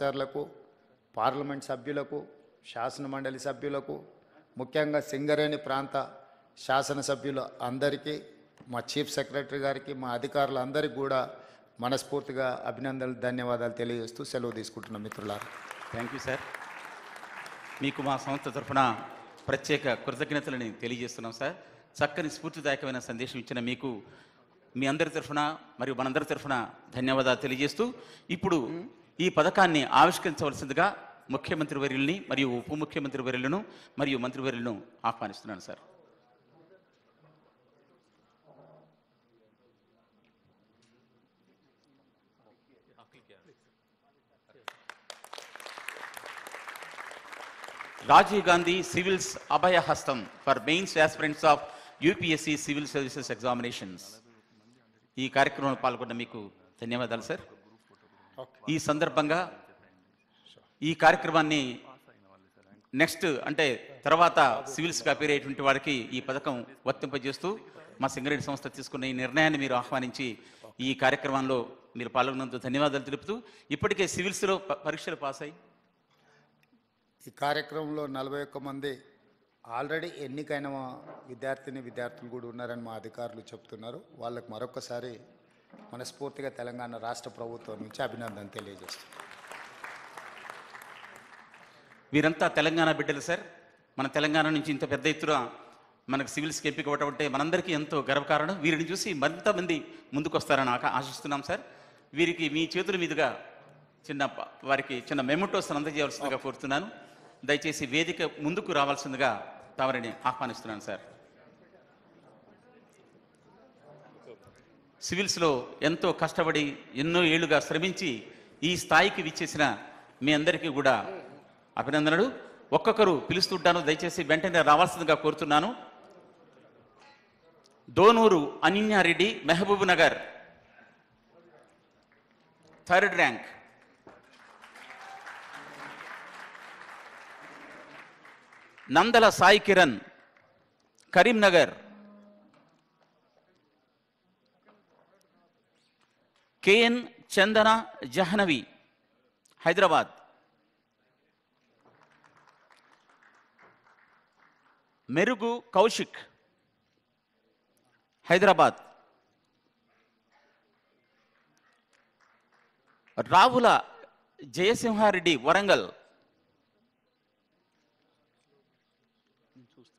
సర్లకు parliament సభ్యులకు శాసన మండలి సభ్యులకు ముఖ్యంగా సింగరేణి ప్రాంత శాసన సభ్యుల అందరికీ మా చీఫ్ సెక్రటరీ గారికి మా అధికారులందరికీ కూడా మనస్ఫూర్తిగా అభినందనలు ధన్యవాదాలు తెలియజేస్తూ సెలవు తీసుకుంటున్నాం మిత్రులారా. Thank you sir. మీకు మా సంస్థ తరఫున ప్రత్యేక కృతజ్ఞతలని తెలియజేస్తున్నాం సార్. చక్కని స్ఫూర్తిదాయకమైన సందేశం ఇచ్చిన మీకు మీ అందరి తరఫున మరియు మనందరి తరఫున ధన్యవాదాలు తెలియజేస్తూ ఇప్పుడు ఈ పథకాన్ని ఆవిష్కరించవలసిందిగా ముఖ్యమంత్రి వర్యుల్ని మరియు ఉప ముఖ్యమంత్రి వర్యులను మరియు మంత్రివర్యులను ఆహ్వానిస్తున్నాను సార్. రాజీవ్ గాంధీ సివిల్స్ అభయ హస్తం for mains aspirants of UPSC civil services examinations. ఈ కార్యక్రమంలో పాల్గొన్న మీకు ధన్యవాదాలు సార్. ఈ సందర్భంగా ఈ కార్యక్రమాన్ని నెక్స్ట్ అంటే తర్వాత సివిల్స్గా పేరేటువంటి వారికి ఈ పథకం వర్తింపజేస్తూ మా సింగరేణి సంస్థ తీసుకున్న ఈ నిర్ణయాన్ని మీరు ఆహ్వానించి ఈ కార్యక్రమంలో మీరు పాల్గొన్నందుకు ధన్యవాదాలు తెలుపుతూ ఇప్పటికే సివిల్స్లో పరీక్షలు పాస్ అయ్యి ఈ కార్యక్రమంలో 41 మంది ఆల్రెడీ ఎన్నికైన విద్యార్థులు కూడా ఉన్నారని మా అధికారులు చెప్తున్నారు. వాళ్ళకు మరొకసారి మనస్ఫూర్తిగా తెలంగాణ రాష్ట్ర ప్రభుత్వం నుంచి అభినందన తెలియజేస్తాం. వీరంతా తెలంగాణ బిడ్డలు సార్. మన తెలంగాణ నుంచి ఇంత పెద్ద ఎత్తున మనకు సివిల్స్కి ఎంపిక అవ్వటం అంటే మనందరికీ ఎంతో గర్వకారణం. వీరిని చూసి మరింత మంది ముందుకు వస్తారని ఆశిస్తున్నాం సార్. వీరికి మీ చేతుల మీదుగా వారికి చిన్న మెమోటోస్ అందజేయవలసిందిగా కోరుతున్నాను. దయచేసి వేదిక ముందుకు రావాల్సిందిగా తమరిని ఆహ్వానిస్తున్నాను సార్. సివిల్స్లో ఎంతో కష్టపడి ఎన్నో ఏళ్లుగా శ్రమించి ఈ స్థాయికి విచ్చేసిన మీ అందరికీ కూడా అభినందనలు. ఒక్కొక్కరు పిలుస్తుంటాను, దయచేసి వెంటనే రావాల్సిందిగా కోరుతున్నాను. Donuru Ananya Reddy, Mahbubnagar 3rd rank. Nandala Sai Kiran, Karimnagar. KN Chandana Jahnavi, Hyderabad. Merugu Kaushik, Hyderabad. Ravula Jayasimha Reddy, Warangal.